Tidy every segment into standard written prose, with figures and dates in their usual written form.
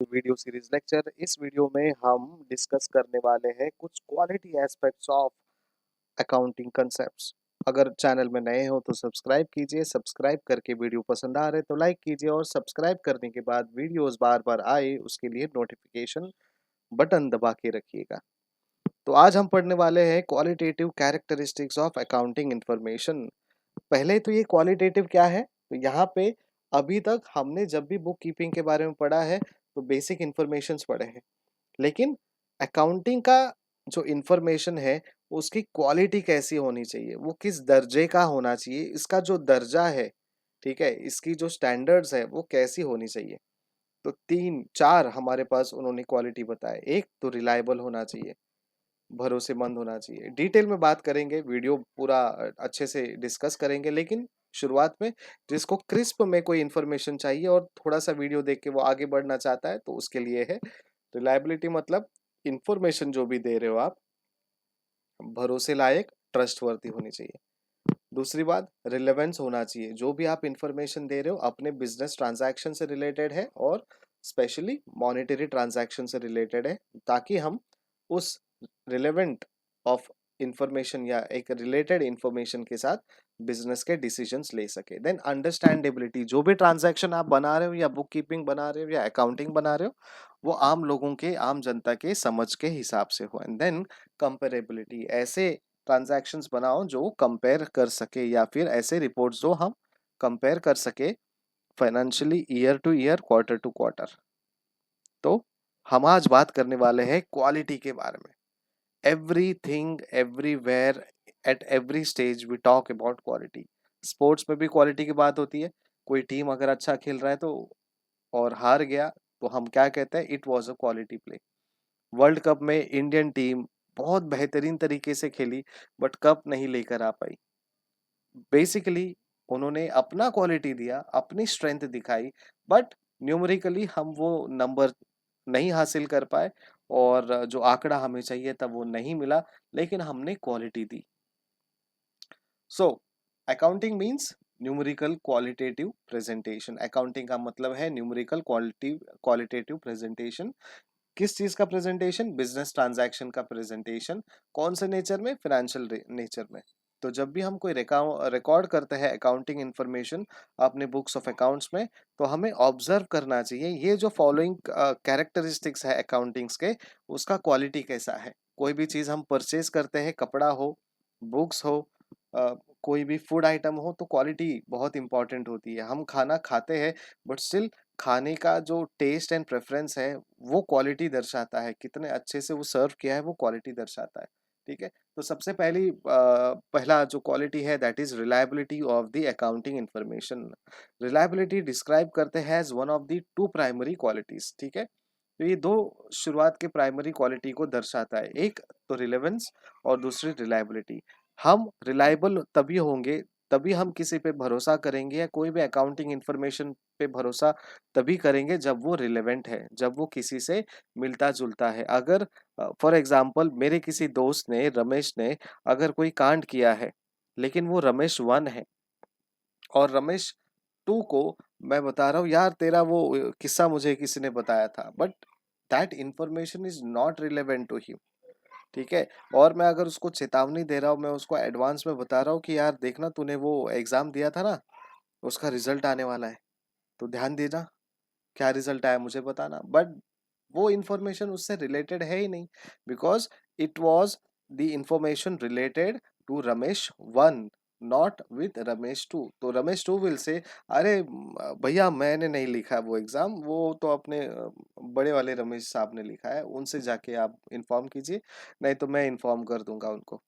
Video series lecture. इस video में हम डिस्कस करने वाले हैं कुछ quality aspects of accounting concepts. अगर चैनल में नए हो तो सब्सक्राइब कीजिए, सब्सक्राइब करके वीडियो पसंद आ रहे तो लाइक कीजिए और सब्सक्राइब करने के बाद वीडियोस बार बार आए उसके लिए नोटिफिकेशन बटन दबा के रखिएगा। तो आज हम पढ़ने वाले हैं qualitative characteristics of accounting information. पहले तो ये क्वालिटेटिव क्या है, तो यहाँ पे अभी तक हमने जब भी बुक कीपिंग के बारे में पढ़ा है तो बेसिक इंफॉर्मेशंस पढ़े हैं, लेकिन अकाउंटिंग का जो इंफॉर्मेशन है उसकी क्वालिटी कैसी होनी चाहिए, वो किस दर्जे का होना चाहिए, इसका जो दर्जा है, ठीक है, इसकी जो स्टैंडर्ड्स है वो कैसी होनी चाहिए। तो तीन चार हमारे पास उन्होंने क्वालिटी बताए। एक तो रिलायबल होना चाहिए, भरोसेमंद होना चाहिए। डिटेल में बात करेंगे, वीडियो पूरा अच्छे से डिस्कस करेंगे, लेकिन शुरुआत में जिसको क्रिस्प में कोई इन्फॉर्मेशन चाहिए और थोड़ा सा वीडियो देख के वो आगे बढ़ना चाहता है तो उसके लिए है रिलायबिलिटी। मतलब इंफॉर्मेशन जो भी दे रहे हो आप भरोसे लायक, ट्रस्टवर्दी होनी चाहिए। दूसरी बात, रिलेवेंस होना चाहिए। जो भी आप इंफॉर्मेशन दे रहे हो अपने बिजनेस ट्रांजैक्शन से रिलेटेड है और स्पेशली मॉनेटरी ट्रांजैक्शन से रिलेटेड है, ताकि हम उस रिलेवेंट ऑफ इंफॉर्मेशन या एक रिलेटेड इंफॉर्मेशन के साथ बिजनेस के डिसीजंस ले सके। देन अंडरस्टैंडेबिलिटी, जो भी ट्रांजैक्शन आप बना रहे हो या बुक कीपिंग बना रहे हो या अकाउंटिंग बना रहे हो वो आम लोगों के, आम जनता के समझ के हिसाब से हो। एंड देन कंपेरेबिलिटी, ऐसे ट्रांजैक्शंस बनाओ जो कंपेयर कर सके या फिर ऐसे रिपोर्ट्स जो हम कंपेयर कर सके financially, year to year, quarter to quarter. तो हम आज बात करने वाले हैं क्वालिटी के बारे में। Everything everywhere at every stage we talk about quality. Sports में भी क्वालिटी की बात होती है। कोई टीम अगर अच्छा खेल रहा है तो और हार गया तो हम क्या कहते हैं, it was a quality play. World cup में इंडियन टीम बहुत बेहतरीन तरीके से खेली बट कप नहीं लेकर आ पाई। बेसिकली उन्होंने अपना क्वालिटी दिया, अपनी स्ट्रेंथ दिखाई, बट न्यूमेरिकली हम वो नंबर नहीं हासिल कर पाए और जो आंकड़ा हमें चाहिए था वो नहीं मिला, लेकिन हमने क्वालिटी दी। So accounting means numerical qualitative presentation. Accounting का मतलब है न्यूमेरिकल क्वालिटेटिव प्रेजेंटेशन। किस चीज का प्रेजेंटेशन? बिजनेस ट्रांजैक्शन का प्रेजेंटेशन। कौन से नेचर में? फाइनेंशियल नेचर में। तो जब भी हम कोई रिकॉर्ड करते हैं अकाउंटिंग इंफॉर्मेशन अपने बुक्स ऑफ अकाउंट्स में, तो हमें ऑब्जर्व करना चाहिए ये जो फॉलोइंग कैरेक्टरिस्टिक्स है अकाउंटिंग्स के, उसका क्वालिटी कैसा है। कोई भी चीज हम परचेज करते हैं, कपड़ा हो, बुक्स हो, कोई भी फूड आइटम हो, तो क्वालिटी बहुत इंपॉर्टेंट होती है। हम खाना खाते हैं बट स्टिल खाने का जो टेस्ट एंड प्रेफरेंस है वो क्वालिटी दर्शाता है, कितने अच्छे से वो सर्व किया है वो क्वालिटी दर्शाता है। ठीक है, तो सबसे पहला जो क्वालिटी है that is reliability of the accounting information. Reliability describe करते हैं as one of the two primary qualities. ठीक है, तो ये दो शुरुआत के प्राइमरी क्वालिटी को दर्शाता है, एक तो रिलेवेंस और दूसरी रिलायबिलिटी। हम रिलायबल तभी होंगे, तभी हम किसी पे भरोसा करेंगे या कोई भी अकाउंटिंग इंफॉर्मेशन पे भरोसा तभी करेंगे जब वो रिलेवेंट है, जब वो किसी से मिलता जुलता है। अगर फॉर एग्जाम्पल मेरे किसी दोस्त ने, रमेश ने, अगर कोई कांड किया है लेकिन वो रमेश 1 है और रमेश 2 को मैं बता रहा हूँ यार तेरा वो किस्सा मुझे किसी ने बताया था, but that information is not relevant to him. ठीक है, और मैं अगर उसको चेतावनी दे रहा हूँ, मैं उसको एडवांस में बता रहा हूँ कि यार देखना तूने वो एग्जाम दिया था ना, उसका रिजल्ट आने वाला है, तो ध्यान देना, क्या रिजल्ट आया मुझे बताना, बट वो इंफॉर्मेशन उससे रिलेटेड है ही नहीं, because it was the information related to Ramesh 1, not with Ramesh 2। तो रमेश 2 विल से अरे भैया मैंने नहीं लिखा वो एग्जाम, वो तो अपने बड़े वाले रमेश साहब ने लिखा है, उनसे जाके आप इन्फॉर्म कीजिए, नहीं तो मैं इन्फॉर्म कर दूंगा उनको।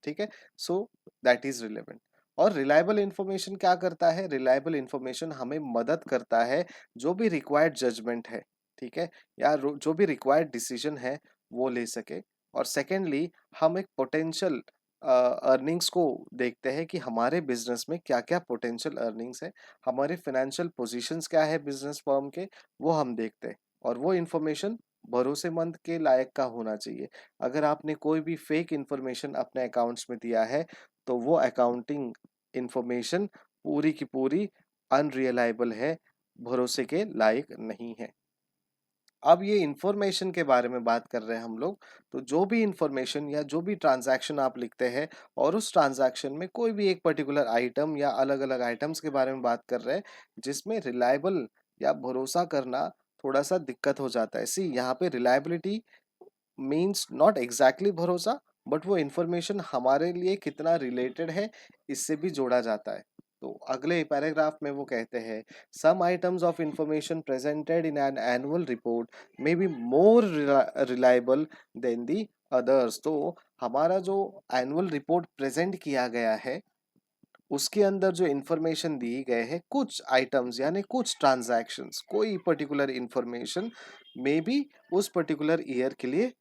ठीक है, सो दैट इज रिलेवेंट। और रिलायबल इंफॉर्मेशन क्या करता है? रिलायबल इंफॉर्मेशन हमें मदद करता है जो भी रिक्वायर्ड जजमेंट है, ठीक है, या जो भी रिक्वायर्ड डिसीजन है वो ले सके। और सेकेंडली हम एक पोटेंशियल अर्निंग्स को देखते हैं कि हमारे बिजनेस में क्या क्या पोटेंशियल अर्निंग्स है, हमारे फाइनेंशियल पोजीशंस क्या है बिजनेस फर्म के, वो हम देखते हैं। और वो इंफॉर्मेशन भरोसेमंद के लायक का होना चाहिए। अगर आपने कोई भी फेक इंफॉर्मेशन अपने अकाउंट्स में दिया है तो वो अकाउंटिंग इंफॉर्मेशन पूरी की पूरी अनरिलायबल है, भरोसे के लायक नहीं है। अब ये इंफॉर्मेशन के बारे में बात कर रहे हैं हम लोग। तो जो भी इंफॉर्मेशन या जो भी ट्रांजैक्शन आप लिखते हैं और उस ट्रांजैक्शन में कोई भी एक पर्टिकुलर आइटम या अलग अलग आइटम्स के बारे में बात कर रहे हैं जिसमें रिलायबल या भरोसा करना थोड़ा सा दिक्कत हो जाता है। सी यहाँ पे रिलायबिलिटी मीन्स नॉट एग्जैक्टली भरोसा, बट वो इंफॉर्मेशन हमारे लिए कितना रिलेटेड है इससे भी जोड़ा जाता है। तो अगले पैराग्राफ में वो कहते हैं some items of information presented in an annual report may be more reliable than the others. तो हमारा जो एनुअल रिपोर्ट प्रेजेंट किया गया है उसके अंदर जो इंफॉर्मेशन दी गए हैं कुछ आइटम्स यानी कुछ ट्रांजैक्शंस, कोई पर्टिकुलर इंफॉर्मेशन मे बी उस पर्टिकुलर ईयर के लिए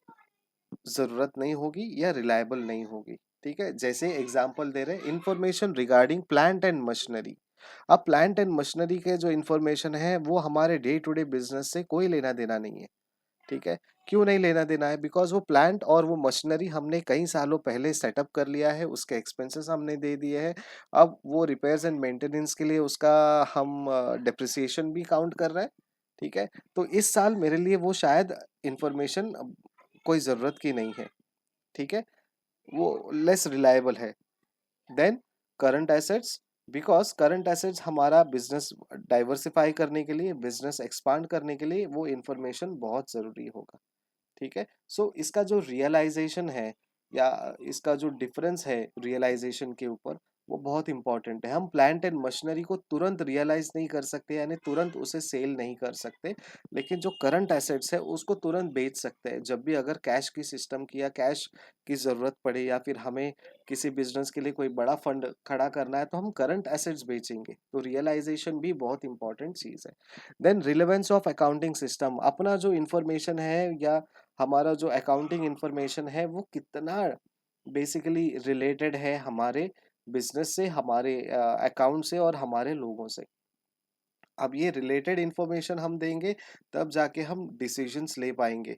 जरूरत नहीं होगी या रिलायबल नहीं होगी। ठीक है, जैसे एग्जांपल दे रहे हैं information regarding plant and machinery. अब प्लांट एंड मशीनरी के जो इंफॉर्मेशन है वो हमारे डे टू डे बिजनेस से कोई लेना देना नहीं है। ठीक है, क्यों नहीं लेना देना है? बिकॉज वो प्लांट और वो मशीनरी हमने कई सालों पहले सेटअप कर लिया है, उसके एक्सपेंसेस हमने दे दिए हैं। अब वो रिपेयर्स एंड मेंटेनेंस के लिए उसका हम डिप्रिसिएशन भी काउंट कर रहे हैं। ठीक है, तो इस साल मेरे लिए वो शायद इंफॉर्मेशन कोई ज़रूरत की नहीं है। ठीक है, वो लेस रिलायबल है than current assets. Because current assets हमारा बिजनेस डाइवर्सिफाई करने के लिए, बिजनेस एक्सपांड करने के लिए वो इंफॉर्मेशन बहुत ज़रूरी होगा। ठीक है, सो इसका जो रियलाइजेशन है या इसका जो डिफरेंस है रियलाइजेशन के ऊपर, वो बहुत इंपॉर्टेंट है। हम प्लांट एंड मशीनरी को तुरंत रियलाइज नहीं कर सकते यानी तुरंत उसे सेल नहीं कर सकते, लेकिन जो करंट एसेट्स है उसको तुरंत बेच सकते हैं। जब भी अगर कैश की सिस्टम की या कैश की ज़रूरत पड़े या फिर हमें किसी बिजनेस के लिए कोई बड़ा फंड खड़ा करना है तो हम करंट एसेट्स बेचेंगे। तो रियलाइजेशन भी बहुत इंपॉर्टेंट चीज़ है। Then relevance of accounting system, अपना जो इंफॉर्मेशन है या हमारा जो अकाउंटिंग इंफॉर्मेशन है वो कितना बेसिकली रिलेटेड है हमारे बिजनेस से, हमारे अकाउंट से और हमारे लोगों से। अब ये रिलेटेड इंफॉर्मेशन हम देंगे तब जाके हम डिसीजंस ले पाएंगे।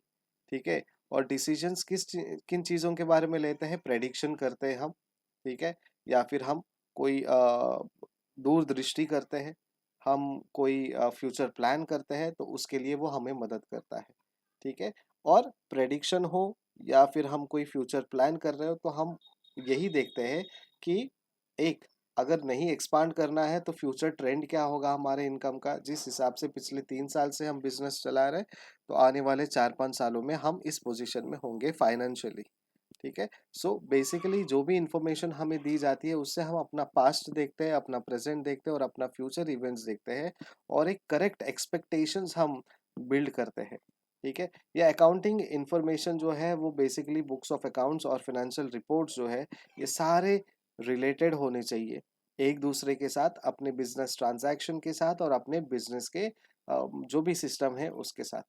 ठीक है, और डिसीजंस किन चीज़ों के बारे में लेते हैं? प्रेडिक्शन करते हैं हम। ठीक है, या फिर हम कोई दूरदृष्टि करते हैं, हम कोई फ्यूचर प्लान करते हैं तो उसके लिए वो हमें मदद करता है। ठीक है, और प्रेडिक्शन हो या फिर हम कोई फ्यूचर प्लान कर रहे हो तो हम यही देखते हैं कि एक, अगर नहीं एक्सपांड करना है तो फ्यूचर ट्रेंड क्या होगा हमारे इनकम का। जिस हिसाब से पिछले 3 साल से हम बिजनेस चला रहे हैं तो आने वाले 4-5 सालों में हम इस पोजीशन में होंगे फाइनेंशियली। ठीक है, सो बेसिकली जो भी इंफॉर्मेशन हमें दी जाती है उससे हम अपना पास्ट देखते हैं, अपना प्रेजेंट देखते हैं और अपना फ्यूचर इवेंट्स देखते हैं और एक करेक्ट एक्सपेक्टेशंस हम बिल्ड करते हैं। ठीक है, ये अकाउंटिंग इंफॉर्मेशन जो है वो बेसिकली बुक्स ऑफ अकाउंट्स और फाइनेंशियल रिपोर्ट्स जो है ये सारे रिलेटेड होने चाहिए एक दूसरे के साथ, अपने बिजनेस ट्रांजैक्शन के साथ और अपने बिजनेस के जो भी सिस्टम है उसके साथ।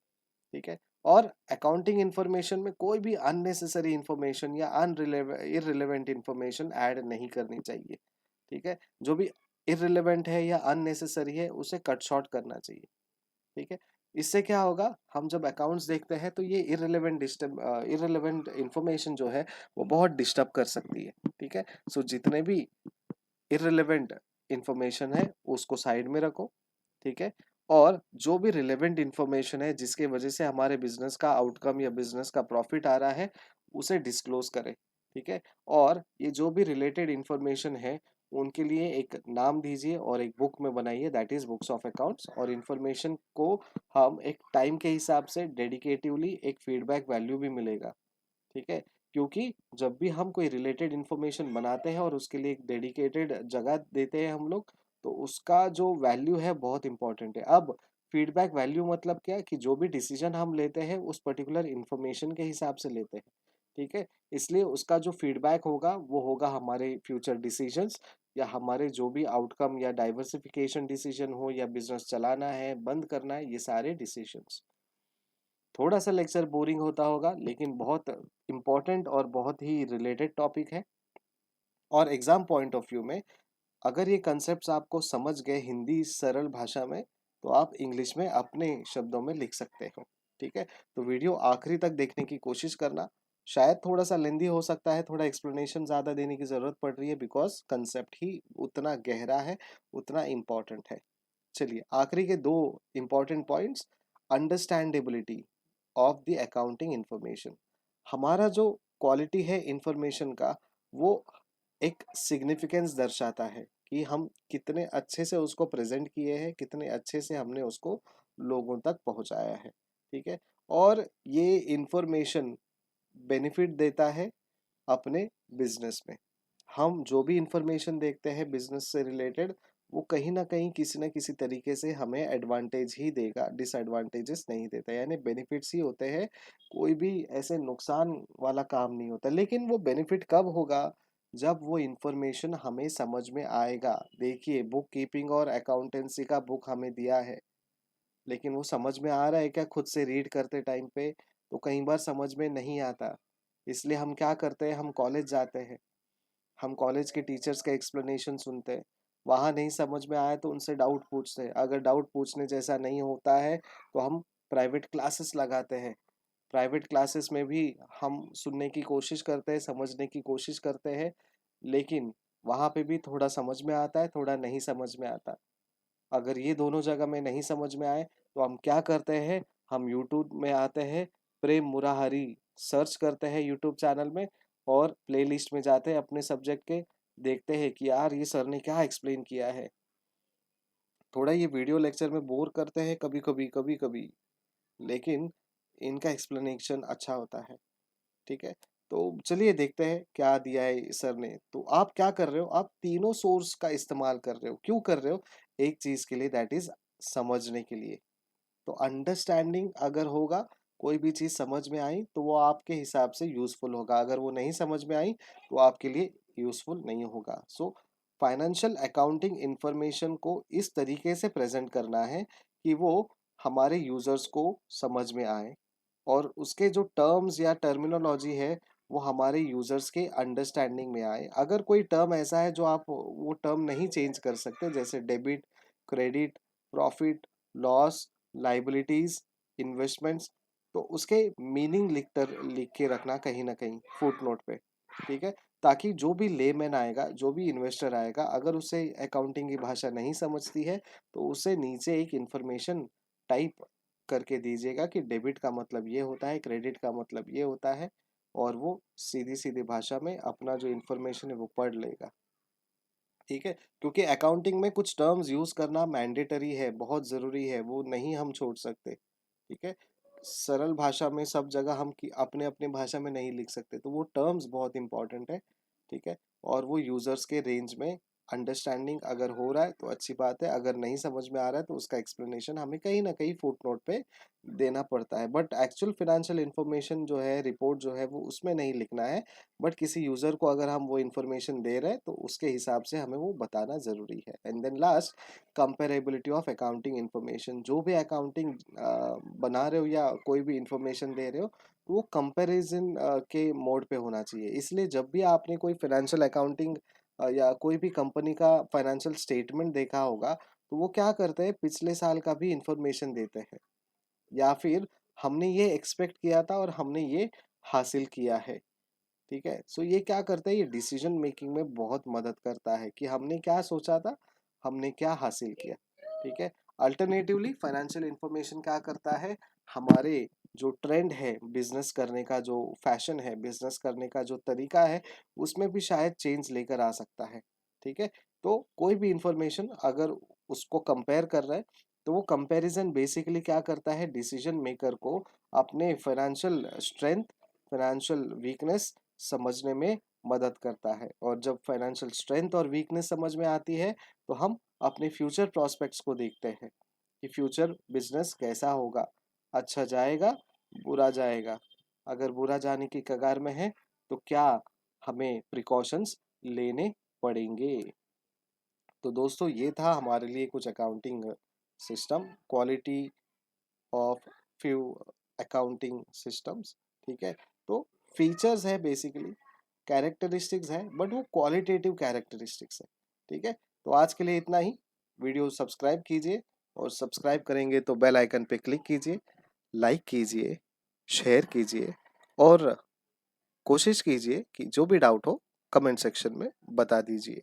ठीक है, और अकाउंटिंग इंफॉर्मेशन में कोई भी अननेसेसरी इंफॉर्मेशन या इररिलेवेंट इंफॉर्मेशन ऐड नहीं करनी चाहिए। ठीक है, जो भी इररिलेवेंट है या अननेसेसरी है उसे कट शॉर्ट करना चाहिए। ठीक है, इससे क्या होगा, हम जब अकाउंट्स देखते हैं तो ये इररिलेवेंट इंफॉर्मेशन जो है वो बहुत डिस्टर्ब कर सकती है। ठीक है, सो जितने भी इररिलेवेंट इंफॉर्मेशन है उसको साइड में रखो। ठीक है, और जो भी रिलेवेंट इंफॉर्मेशन है जिसके वजह से हमारे बिजनेस का आउटकम या बिजनेस का प्रॉफिट आ रहा है उसे डिस्क्लोज करें। ठीक है, और ये जो भी रिलेटेड इंफॉर्मेशन है उनके लिए एक नाम दीजिए और एक बुक में बनाइए, that is books of accounts. और इंफॉर्मेशन को हम एक टाइम के हिसाब से डेडिकेटिवली एक फीडबैक वैल्यू भी मिलेगा। ठीक है, क्योंकि जब भी हम कोई रिलेटेड इंफॉर्मेशन बनाते हैं और उसके लिए एक डेडिकेटेड जगह देते हैं हम लोग, तो उसका जो वैल्यू है बहुत इंपॉर्टेंट है। अब फीडबैक वैल्यू मतलब क्या, कि जो भी डिसीजन हम लेते हैं उस पर्टिकुलर इंफॉर्मेशन के हिसाब से लेते हैं। ठीक है, इसलिए उसका जो फीडबैक होगा वो होगा हमारे फ्यूचर डिसीजंस या हमारे जो भी आउटकम या डाइवर्सिफिकेशन डिसीजन हो या बिजनेस चलाना है बंद करना है, ये सारे डिसीजंस। थोड़ा सा लेक्चर बोरिंग होता होगा लेकिन बहुत इंपॉर्टेंट और बहुत ही रिलेटेड टॉपिक है। और एग्जाम पॉइंट ऑफ व्यू में अगर ये कंसेप्ट्स आपको समझ गए हिंदी सरल भाषा में तो आप इंग्लिश में अपने शब्दों में लिख सकते हो। ठीक है, तो वीडियो आखिरी तक देखने की कोशिश करना। शायद थोड़ा सा लेंदी हो सकता है, थोड़ा एक्सप्लेनेशन ज़्यादा देने की ज़रूरत पड़ रही है बिकॉज कंसेप्ट ही उतना गहरा है, उतना इम्पोर्टेंट है। चलिए आखिरी के दो important points. Understandability of the accounting information. हमारा जो क्वालिटी है इंफॉर्मेशन का, वो एक सिग्निफिकेंस दर्शाता है कि हम कितने अच्छे से उसको प्रेजेंट किए हैं, कितने अच्छे से हमने उसको लोगों तक पहुंचाया है। ठीक है। और ये इंफॉर्मेशन बेनिफिट देता है अपने बिजनेस में। हम जो भी इंफॉर्मेशन देखते हैं बिजनेस से रिलेटेड, वो कहीं ना कहीं किसी ना किसी तरीके से हमें एडवांटेज ही देगा, डिसएडवांटेजेस नहीं देता, यानी बेनिफिट्स ही होते हैं। कोई भी ऐसे नुकसान वाला काम नहीं होता। लेकिन वो बेनिफिट कब होगा? जब वो इंफॉर्मेशन हमें समझ में आएगा। देखिए, बुक कीपिंग और अकाउंटेंसी का बुक हमें दिया है, लेकिन वो समझ में आ रहा है क्या खुद से रीड करते टाइम पे? तो कई बार समझ में नहीं आता। इसलिए हम क्या करते हैं, हम कॉलेज जाते हैं, हम कॉलेज के टीचर्स का एक्सप्लेनेशन सुनते हैं। वहाँ नहीं समझ में आया तो उनसे डाउट पूछते हैं। अगर डाउट पूछने जैसा नहीं होता है तो हम प्राइवेट क्लासेस लगाते हैं। प्राइवेट क्लासेस में भी हम सुनने की कोशिश करते हैं, समझने की कोशिश करते हैं, लेकिन वहाँ पे भी थोड़ा समझ में आता है, थोड़ा नहीं समझ में आता। अगर ये दोनों जगह में नहीं समझ में आए तो हम क्या करते हैं, हम यूट्यूब में आते हैं, प्रेम मुरारी सर्च करते हैं यूट्यूब चैनल में, और प्लेलिस्ट में जाते हैं अपने सब्जेक्ट के, देखते हैं कि यार ये सर ने क्या एक्सप्लेन किया है। थोड़ा ये वीडियो लेक्चर में बोर करते हैं कभी कभी, कभी कभी, लेकिन इनका एक्सप्लेनेशन अच्छा होता है। ठीक है। तो चलिए देखते हैं क्या दिया है सर ने। तो आप क्या कर रहे हो, आप तीनों सोर्स का इस्तेमाल कर रहे हो। क्यों कर रहे हो? एक चीज के लिए, दैट इज समझने के लिए। तो अंडरस्टैंडिंग अगर होगा, कोई भी चीज समझ में आई तो वो आपके हिसाब से यूजफुल होगा। अगर वो नहीं समझ में आई तो आपके लिए यूजफुल नहीं होगा। सो फाइनेंशियल अकाउंटिंग इंफॉर्मेशन को इस तरीके से प्रेजेंट करना है कि वो हमारे यूजर्स को समझ में आए, और उसके जो टर्म्स या टर्मिनोलॉजी है वो हमारे यूजर्स के अंडरस्टैंडिंग में आए। अगर कोई टर्म ऐसा है जो आप वो टर्म नहीं चेंज कर सकते, जैसे debit, credit, profit, loss, liabilities, investments, तो उसके मीनिंग लिख के रखना कहीं ना कहीं फुट नोट पे। ठीक है। ताकि जो भी लेमैन आएगा, जो भी इन्वेस्टर आएगा, अगर उसे अकाउंटिंग की भाषा नहीं समझती है तो उसे नीचे एक इंफॉर्मेशन टाइप करके दीजिएगा कि डेबिट का मतलब ये होता है, क्रेडिट का मतलब ये होता है, और वो सीधी सीधी भाषा में अपना जो इन्फॉर्मेशन है वो पढ़ लेगा। ठीक है। क्योंकि अकाउंटिंग में कुछ टर्म्स यूज करना मैंडेटरी है, बहुत जरूरी है, वो नहीं हम छोड़ सकते। ठीक है। सरल भाषा में सब जगह हम अपने अपने भाषा में नहीं लिख सकते, तो वो टर्म्स बहुत इंपॉर्टेंट है। ठीक है। और वो यूजर्स के रेंज में अंडरस्टैंडिंग अगर हो रहा है तो अच्छी बात है, अगर नहीं समझ में आ रहा है तो उसका एक्सप्लेनेशन हमें कहीं ना कहीं फुट नोट पे देना पड़ता है। बट एक्चुअल फिनेंशियल इंफॉर्मेशन जो है, रिपोर्ट जो है, वो उसमें नहीं लिखना है। बट किसी यूजर को अगर हम वो इन्फॉर्मेशन दे रहे हैं तो उसके हिसाब से हमें वो बताना जरूरी है। And then last, comparability of accounting information. जो भी अकाउंटिंग बना रहे हो या कोई भी इंफॉर्मेशन दे रहे हो, तो वो कंपैरिजन के मोड पे होना चाहिए। इसलिए जब भी आपने कोई फाइनेंशियल अकाउंटिंग या कोई भी कंपनी का फाइनेंशियल स्टेटमेंट देखा होगा, तो वो क्या करते हैं, पिछले साल का भी इंफॉर्मेशन देते हैं, या फिर हमने ये एक्सपेक्ट किया था और हमने ये हासिल किया है। ठीक है। सो ये क्या करता है, ये डिसीजन मेकिंग में बहुत मदद करता है कि हमने क्या सोचा था, हमने क्या हासिल किया। ठीक है। अल्टरनेटिवली फाइनेंशियल इंफॉर्मेशन क्या करता है, हमारे जो ट्रेंड है बिजनेस करने का, जो फैशन है बिजनेस करने का, जो तरीका है, उसमें भी शायद चेंज लेकर आ सकता है। ठीक है। तो कोई भी इंफॉर्मेशन अगर उसको कंपेयर कर रहा है, तो वो कंपैरिजन बेसिकली क्या करता है, डिसीजन मेकर को अपने फाइनेंशियल स्ट्रेंथ, फाइनेंशियल वीकनेस समझने में मदद करता है। और जब फाइनेंशियल स्ट्रेंथ और वीकनेस समझ में आती है तो हम अपने फ्यूचर प्रोस्पेक्ट्स को देखते हैं कि फ्यूचर बिजनेस कैसा होगा, अच्छा जाएगा, बुरा जाएगा। अगर बुरा जाने की कगार में है तो क्या हमें प्रिकॉशंस लेने पड़ेंगे। तो दोस्तों, ये था हमारे लिए कुछ accounting system, quality of few accounting systems. ठीक है। तो फीचर्स है बेसिकली, कैरेक्टरिस्टिक्स है, बट वो क्वालिटेटिव कैरेक्टरिस्टिक्स है। ठीक है। तो आज के लिए इतना ही। वीडियो सब्सक्राइब कीजिए, और सब्सक्राइब करेंगे तो बेल आइकन पे क्लिक कीजिए, लाइक कीजिए, शेयर कीजिए, और कोशिश कीजिए कि जो भी डाउट हो कमेंट सेक्शन में बता दीजिए।